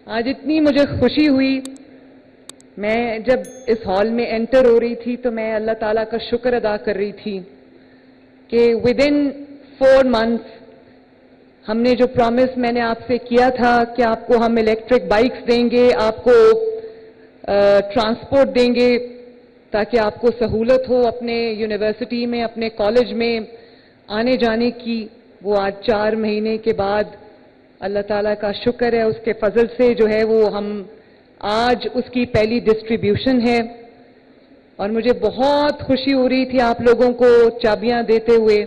آج اتنی مجھے خوشی ہوئی. میں جب اس ہال میں انٹر ہو رہی تھی تو میں اللہ تعالیٰ کا شکر ادا کر رہی تھی کہ ودن 4 months ہم نے جو پرومس میں نے آپ سے کیا تھا کہ آپ کو ہم الیکٹرک بائکس دیں گے, آپ کو ٹرانسپورٹ دیں گے تاکہ آپ کو سہولت ہو اپنے یونیورسٹی میں, اپنے کالج میں آنے جانے کی, وہ آج 4 مہینے کے بعد اللہ تعالیٰ کا شکر ہے, اس کے فضل سے جو ہے وہ ہم آج اس کی پہلی ڈسٹریبیوشن ہے. اور مجھے بہت خوشی ہو رہی تھی آپ لوگوں کو چابیاں دیتے ہوئے.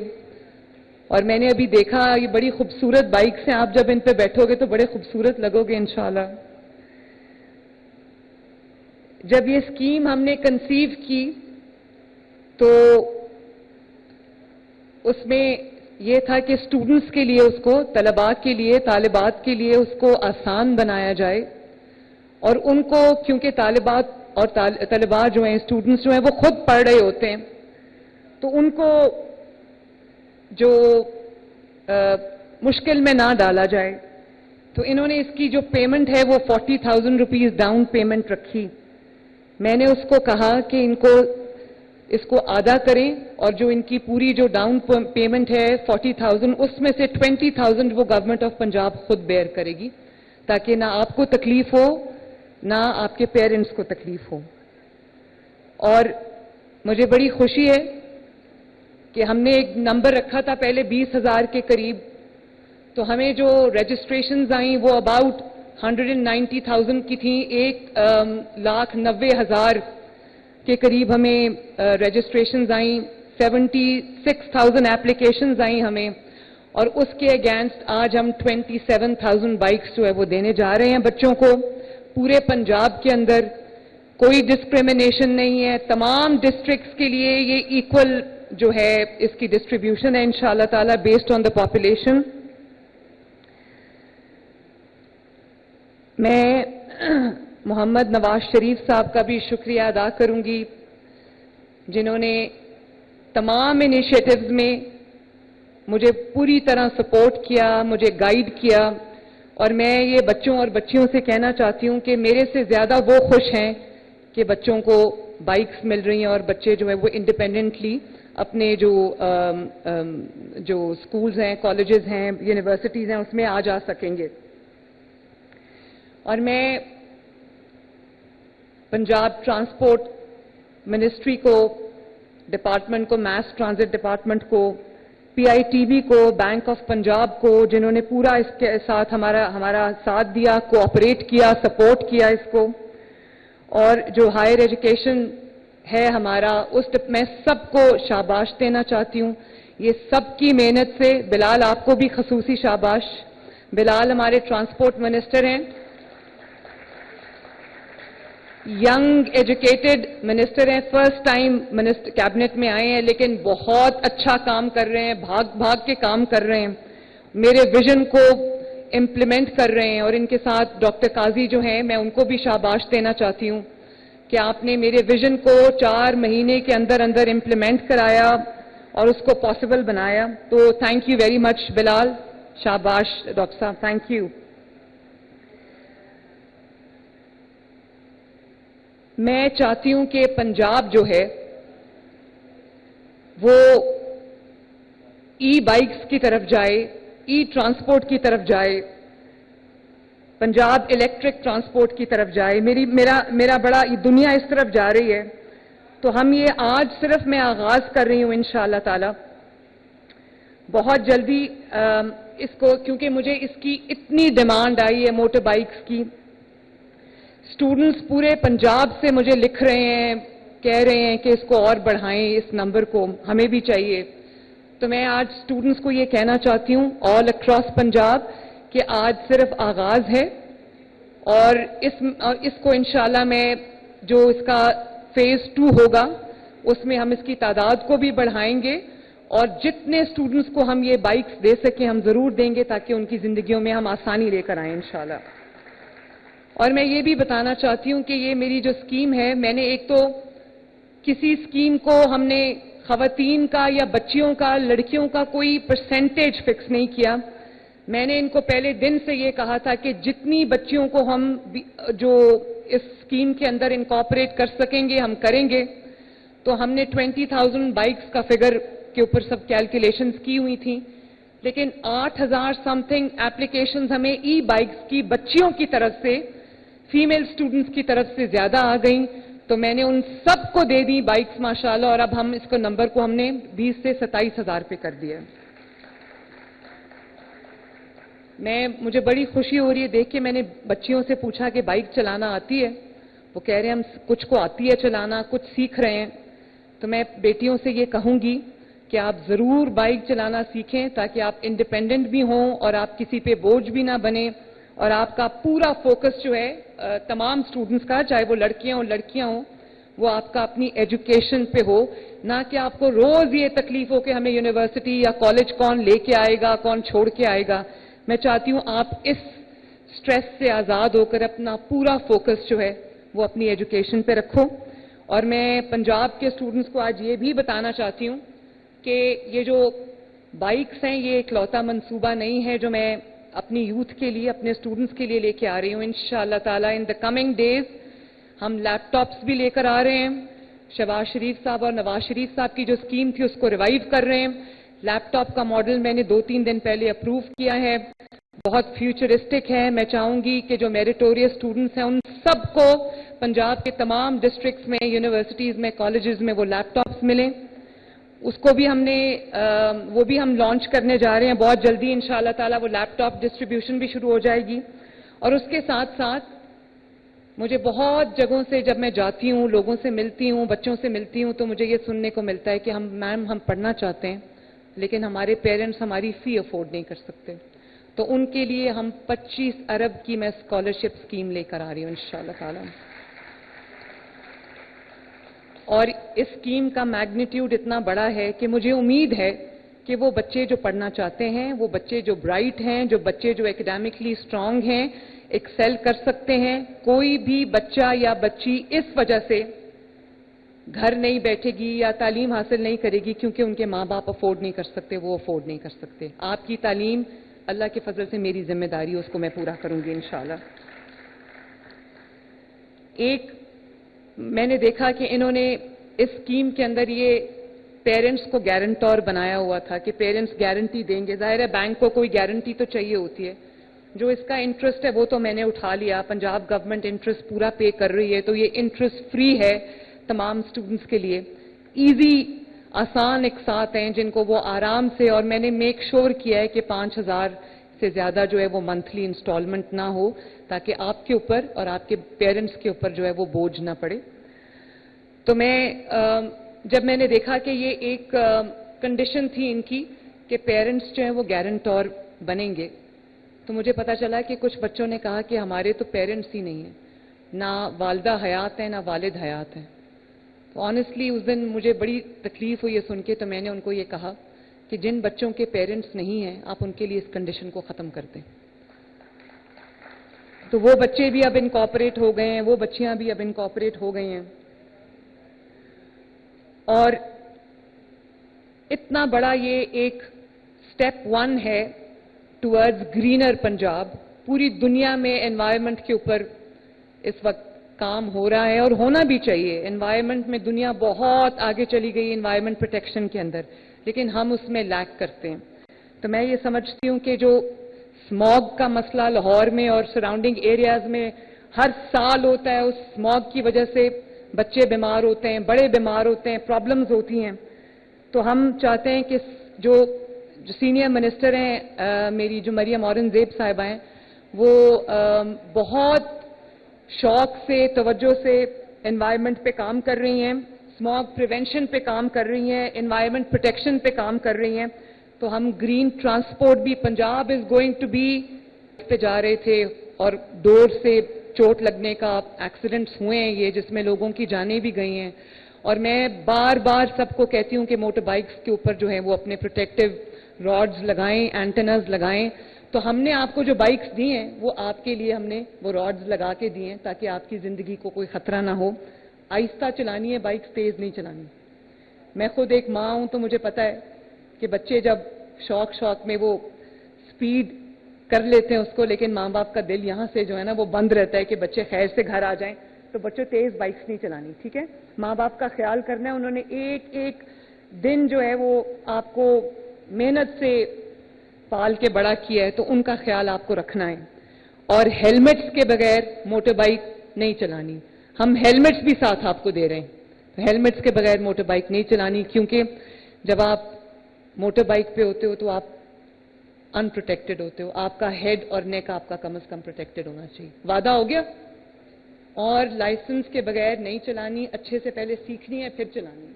اور میں نے ابھی دیکھا یہ بڑی خوبصورت بائکس ہیں, آپ جب ان پہ بیٹھو گے تو بڑے خوبصورت لگو گے انشاءاللہ. جب یہ اسکیم ہم نے کنسیو کی تو اس میں یہ تھا کہ اسٹوڈنٹس کے لیے, اس کو طلباء کے لیے, طالبات کے لیے اس کو آسان بنایا جائے. اور ان کو کیونکہ طالبات اور طلباء جو ہیں, اسٹوڈنٹس جو ہیں وہ خود پڑھ رہے ہوتے ہیں, تو ان کو جو مشکل میں نہ ڈالا جائے, تو انہوں نے اس کی جو پیمنٹ ہے وہ 40,000 روپیز ڈاؤن پیمنٹ رکھی. میں نے اس کو کہا کہ اس کو آدھا کریں, اور جو ان کی پوری جو ڈاؤن پیمنٹ ہے 40,000, اس میں سے 20,000 وہ گورنمنٹ آف پنجاب خود بیئر کرے گی, تاکہ نہ آپ کو تکلیف ہو نہ آپ کے پیرنٹس کو تکلیف ہو. اور مجھے بڑی خوشی ہے کہ ہم نے ایک نمبر رکھا تھا پہلے 20,000 کے قریب, تو ہمیں جو رجسٹریشنز آئیں وہ اباؤٹ 190,000 کی تھیں. 1,90,000 کے قریب ہمیں رجسٹریشنز آئیں, 76,000 ایپلیکیشنز آئیں ہمیں, اور اس کے اگینسٹ آج ہم 27,000 بائکس جو ہے وہ دینے جا رہے ہیں بچوں کو پورے پنجاب کے اندر. کوئی ڈسکریمنیشن نہیں ہے, تمام ڈسٹرکٹس کے لیے یہ ایکول جو ہے اس کی ڈسٹریبیوشن ہے انشاءاللہ تعالی بیسڈ آن دا پاپولیشن. میں محمد نواز شریف صاحب کا بھی شکریہ ادا کروں گی, جنہوں نے تمام انیشیٹوز میں مجھے پوری طرح سپورٹ کیا, مجھے گائیڈ کیا. اور میں یہ بچوں اور بچیوں سے کہنا چاہتی ہوں کہ میرے سے زیادہ وہ خوش ہیں کہ بچوں کو بائکس مل رہی ہیں اور بچے جو ہیں وہ انڈیپینڈنٹلی اپنے جو سکولز ہیں, کالجز ہیں, یونیورسٹیز ہیں, اس میں آ جا سکیں گے. اور میں پنجاب ٹرانسپورٹ منسٹری کو, ڈپارٹمنٹ کو, میس ٹرانزٹ ڈپارٹمنٹ کو, PITB کو, بینک آف پنجاب کو, جنہوں نے پورا اس کے ساتھ ہمارا ساتھ دیا, کوآپریٹ کیا, سپورٹ کیا اس کو. اور جو ہائر ایجوکیشن ہے ہمارا, میں سب کو شاباش دینا چاہتی ہوں. یہ سب کی محنت سے, بلال آپ کو بھی خصوصی شاباش. بلال ہمارے ٹرانسپورٹ منسٹر ہیں, ینگ ایجوکیٹڈ منسٹر ہیں, فرسٹ ٹائم کیبنٹ میں آئے ہیں, لیکن بہت اچھا کام کر رہے ہیں, بھاگ کے کام کر رہے ہیں, میرے ویژن کو امپلیمنٹ کر رہے ہیں. اور ان کے ساتھ ڈاکٹر قاضی جو ہیں, میں ان کو بھی شاباش دینا چاہتی ہوں کہ آپ نے میرے ویژن کو 4 مہینے کے اندر امپلیمنٹ کرایا اور اس کو پاسبل بنایا. تو تھینک یو ویری مچ بلال, شاباش ڈاکٹر صاحب, تھینک یو. میں چاہتی ہوں کہ پنجاب جو ہے وہ ای بائکس کی طرف جائے, ای ٹرانسپورٹ کی طرف جائے, پنجاب الیکٹرک ٹرانسپورٹ کی طرف جائے. میرا بڑا دنیا اس طرف جا رہی ہے. تو ہم یہ آج صرف میں آغاز کر رہی ہوں انشاءاللہ تعالی. بہت جلدی اس کو, کیونکہ مجھے اس کی اتنی ڈیمانڈ آئی ہے موٹر بائکس کی. اسٹوڈنٹس پورے پنجاب سے مجھے لکھ رہے ہیں, کہہ رہے ہیں کہ اس کو اور بڑھائیں, اس نمبر کو ہمیں بھی چاہیے. تو میں آج اسٹوڈنٹس کو یہ کہنا چاہتی ہوں آل اکراس پنجاب کہ آج صرف آغاز ہے, اور اس کو انشاءاللہ میں جو اس کا فیز 2 ہوگا اس میں ہم اس کی تعداد کو بھی بڑھائیں گے, اور جتنے اسٹوڈنٹس کو ہم یہ بائکس دے سکیں ہم ضرور دیں گے, تاکہ ان کی زندگیوں میں ہم آسانی لے کر آئیں انشاءاللہ. اور میں یہ بھی بتانا چاہتی ہوں کہ یہ میری جو اسکیم ہے, میں نے ایک تو کسی اسکیم کو ہم نے خواتین کا یا بچیوں کا, لڑکیوں کا کوئی پرسنٹیج فکس نہیں کیا. میں نے ان کو پہلے دن سے یہ کہا تھا کہ جتنی بچیوں کو ہم جو اس اسکیم کے اندر انکارپوریٹ کر سکیں گے ہم کریں گے. تو ہم نے 20,000 بائکس کا فگر کے اوپر سب کیلکولیشنز کی ہوئی تھیں، لیکن 8,000 سم تھنگ اپلیکیشنز ہمیں ای بائکس کی بچیوں کی طرف سے، فیمیل اسٹوڈنٹس کی طرف سے زیادہ آ گئیں. تو میں نے ان سب کو دے دی بائکس ماشاءاللہ، اور اب ہم اس کو نمبر کو ہم نے 20 سے 27,000 پہ کر دیا. مجھے بڑی خوشی ہو رہی ہے دیکھ کے. میں نے بچیوں سے پوچھا کہ بائک چلانا آتی ہے؟ وہ کہہ رہے ہیں ہم کچھ کو آتی ہے چلانا، کچھ سیکھ رہے ہیں. تو میں بیٹیوں سے یہ کہوں گی کہ آپ ضرور بائک چلانا سیکھیں تاکہ آپ انڈیپینڈنٹ بھی ہوں اور آپ کسی پہ بوجھ بھی نہ بنیں، اور آپ کا پورا فوکس جو ہے تمام اسٹوڈنٹس کا، چاہے وہ لڑکیاں ہوں، وہ آپ کا اپنی ایجوکیشن پہ ہو، نہ کہ آپ کو روز یہ تکلیف ہو کہ ہمیں یونیورسٹی یا کالج کون لے کے آئے گا، کون چھوڑ کے آئے گا. میں چاہتی ہوں آپ اس سٹریس سے آزاد ہو کر اپنا پورا فوکس جو ہے وہ اپنی ایجوکیشن پہ رکھو. اور میں پنجاب کے اسٹوڈنٹس کو آج یہ بھی بتانا چاہتی ہوں کہ یہ جو بائکس ہیں یہ اکلوتا منصوبہ نہیں ہے جو میں اپنی یوتھ کے لیے، اپنے اسٹوڈنٹس کے لیے لے کے آ رہی ہوں. انشاءاللہ تعالیٰ ان دا کمنگ ڈیز ہم لیپ ٹاپس بھی لے کر آ رہے ہیں. شہباز شریف صاحب اور نواز شریف صاحب کی جو اسکیم تھی اس کو ریوائیو کر رہے ہیں. لیپ ٹاپ کا ماڈل میں نے 2-3 دن پہلے اپروو کیا ہے، بہت فیوچرسٹک ہے. میں چاہوں گی کہ جو میریٹوریس اسٹوڈنٹس ہیں ان سب کو پنجاب کے تمام ڈسٹرکٹس میں، یونیورسٹیز میں، کالجز میں وہ لیپ ٹاپس ملیں. اس کو بھی وہ بھی ہم لانچ کرنے جا رہے ہیں بہت جلدی انشاءاللہ تعالیٰ. وہ لیپ ٹاپ ڈسٹریبیوشن بھی شروع ہو جائے گی. اور اس کے ساتھ ساتھ مجھے بہت جگہوں سے جب میں جاتی ہوں، لوگوں سے ملتی ہوں، بچوں سے ملتی ہوں، تو مجھے یہ سننے کو ملتا ہے کہ ہم پڑھنا چاہتے ہیں لیکن ہمارے پیرنٹس ہماری فی افورڈ نہیں کر سکتے. تو ان کے لیے ہم 25 ارب کی میں اسکالرشپ اسکیم لے کر آ رہی ہوں انشاءاللہ تعالیٰ. اور اس اسکیم کا میگنیٹیوڈ اتنا بڑا ہے کہ مجھے امید ہے کہ وہ بچے جو پڑھنا چاہتے ہیں، وہ بچے جو برائٹ ہیں، جو بچے جو اکیڈیمکلی اسٹرانگ ہیں، ایکسل کر سکتے ہیں. کوئی بھی بچہ یا بچی اس وجہ سے گھر نہیں بیٹھے گی یا تعلیم حاصل نہیں کرے گی کیونکہ ان کے ماں باپ افورڈ نہیں کر سکتے، وہ افورڈ نہیں کر سکتے. آپ کی تعلیم اللہ کے فضل سے میری ذمہ داری ہے، اس کو میں پورا کروں گی انشاءاللہ. میں نے دیکھا کہ انہوں نے اس اسکیم کے اندر یہ پیرنٹس کو گارنٹور بنایا ہوا تھا کہ پیرنٹس گارنٹی دیں گے. ظاہر ہے بینک کو کوئی گارنٹی تو چاہیے ہوتی ہے. جو اس کا انٹرسٹ ہے وہ تو میں نے اٹھا لیا، پنجاب گورنمنٹ انٹرسٹ پورا پے کر رہی ہے، تو یہ انٹرسٹ فری ہے تمام اسٹوڈنٹس کے لیے. ایزی آسان اقساط ہیں جن کو وہ آرام سے، اور میں نے میک شور کیا ہے کہ 5,000 سے زیادہ جو ہے وہ منتھلی انسٹالمنٹ نہ ہو تاکہ آپ کے اوپر اور آپ کے پیرنٹس کے اوپر جو ہے وہ بوجھ نہ پڑے. تو جب میں نے دیکھا کہ یہ ایک کنڈیشن تھی ان کی کہ پیرنٹس جو ہیں وہ گارنٹور بنیں گے، تو مجھے پتا چلا کہ کچھ بچوں نے کہا کہ ہمارے تو پیرنٹس ہی نہیں ہیں، نہ والدہ حیات ہیں نہ والد حیات ہیں. تو آنیسٹلی اس دن مجھے بڑی تکلیف ہوئی یہ سن کے. تو میں نے ان کو یہ کہا کہ جن بچوں کے پیرنٹس نہیں ہیں آپ ان کے لیے اس کنڈیشن کو ختم کر دیں. تو وہ بچے بھی اب انکارپوریٹ ہو گئے ہیں، وہ بچیاں بھی اب انکارپوریٹ ہو گئی ہیں. اور اتنا بڑا یہ ایک سٹیپ 1 ہے ٹورڈز گرینر پنجاب. پوری دنیا میں انوائرمنٹ کے اوپر اس وقت کام ہو رہا ہے اور ہونا بھی چاہیے. انوائرمنٹ میں دنیا بہت آگے چلی گئی انوائرمنٹ پروٹیکشن کے اندر، لیکن ہم اس میں لیک کرتے ہیں. تو میں یہ سمجھتی ہوں کہ جو اسموگ کا مسئلہ لاہور میں اور سراؤنڈنگ ایریاز میں ہر سال ہوتا ہے، اس اسموگ کی وجہ سے بچے بیمار ہوتے ہیں، بڑے بیمار ہوتے ہیں، پرابلمز ہوتی ہیں. تو ہم چاہتے ہیں کہ جو سینئر منسٹر ہیں میری جو مریم اورنگزیب صاحبہ ہیں، وہ بہت شوق سے، توجہ سے انوائرمنٹ پہ کام کر رہی ہیں، اسموگ پریونشن پہ کام کر رہی ہیں، انوائرمنٹ پروٹیکشن پہ کام کر رہی ہیں. تو ہم گرین ٹرانسپورٹ بھی، Punjab is going to be پہ جا رہے تھے اور ڈور سے چوٹ لگنے کا ایکسیڈنٹس ہوئے ہیں یہ، جس میں لوگوں کی جانیں بھی گئی ہیں. اور میں بار بار سب کو کہتی ہوں کہ موٹر بائکس کے اوپر جو ہیں وہ اپنے پروٹیکٹیو راڈز لگائیں، اینٹناز لگائیں. تو ہم نے آپ کو جو بائکس دی ہیں وہ آپ کے لیے ہم نے وہ راڈز لگا کے دی ہیں تاکہ آپ کی زندگی کو کوئی خطرہ نہ ہو. آہستہ چلانی ہے بائکس، تیز نہیں چلانی. میں خود ایک ماں ہوں تو مجھے پتا ہے کہ بچے جب شوق میں وہ سپیڈ کر لیتے ہیں اس کو, لیکن ماں باپ کا دل یہاں سے جو ہے نا وہ بند رہتا ہے کہ بچے خیر سے گھر آ جائیں. تو بچوں تیز بائکس نہیں چلانی, ٹھیک ہے؟ ماں باپ کا خیال کرنا ہے. انہوں نے ایک ایک دن جو ہے وہ آپ کو محنت سے پال کے بڑا کیا ہے, تو ان کا خیال آپ کو رکھنا ہے. اور ہیلمٹس کے بغیر موٹر بائک نہیں چلانی. ہم ہیلمٹس بھی ساتھ آپ کو دے رہے ہیں. ہیلمٹس کے بغیر موٹر بائک نہیں چلانی, کیونکہ جب آپ موٹر بائک پہ ہوتے ہو تو آپ ان پروٹیکٹڈ ہوتے ہو. آپ کا ہیڈ اور نیک آپ کا کم از کم پروٹیکٹڈ ہونا چاہیے. وعدہ ہو گیا؟ اور لائسنس کے بغیر نہیں چلانی, اچھے سے پہلے سیکھنی ہے پھر چلانی ہے,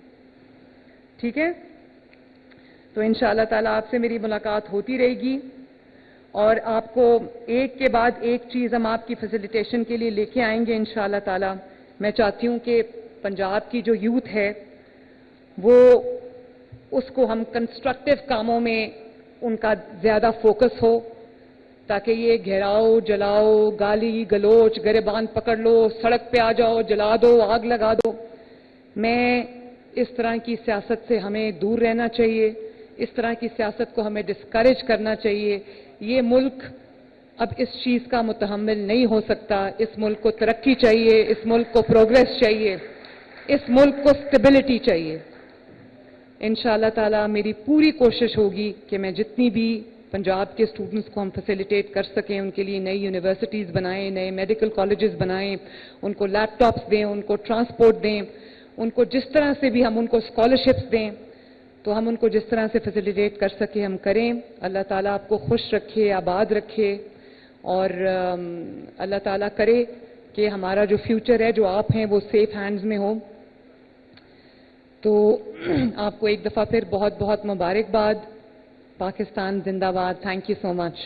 ٹھیک ہے؟ تو انشاءاللہ تعالیٰ آپ سے میری ملاقات ہوتی رہے گی, اور آپ کو ایک کے بعد ایک چیز ہم آپ کی فیسیلیٹیشن کے لیے لے کے آئیں گے انشاءاللہ تعالیٰ. میں چاہتی ہوں کہ پنجاب کی جو یوتھ ہے وہ اس کو ہم کنسٹرکٹیو کاموں میں ان کا زیادہ فوکس ہو, تاکہ یہ گھیراؤ, جلاؤ, گالی گلوچ, گریبان پکڑ لو, سڑک پہ آ جاؤ, جلا دو, آگ لگا دو, میں اس طرح کی سیاست سے ہمیں دور رہنا چاہیے. اس طرح کی سیاست کو ہمیں ڈسکریج کرنا چاہیے. یہ ملک اب اس چیز کا متحمل نہیں ہو سکتا. اس ملک کو ترقی چاہیے, اس ملک کو پروگریس چاہیے, اس ملک کو سٹیبلٹی چاہیے. انشاءاللہ تعالیٰ میری پوری کوشش ہوگی کہ میں جتنی بھی پنجاب کے اسٹوڈنٹس کو ہم فیسیلیٹیٹ کر سکیں, ان کے لیے نئی یونیورسٹیز بنائیں, نئے میڈیکل کالجز بنائیں, ان کو لیپ ٹاپس دیں, ان کو ٹرانسپورٹ دیں, ان کو جس طرح سے بھی ہم ان کو اسکالرشپس دیں, تو ہم ان کو جس طرح سے فیسیلیٹیٹ کر سکیں ہم کریں. اللہ تعالیٰ آپ کو خوش رکھے, آباد رکھے, اور اللہ تعالیٰ کرے کہ ہمارا جو فیوچر ہے, جو آپ ہیں, وہ سیف ہینڈز میں ہو. تو آپ کو ایک دفعہ پھر بہت بہت مبارکباد. پاکستان زندہ باد. Thank you so much.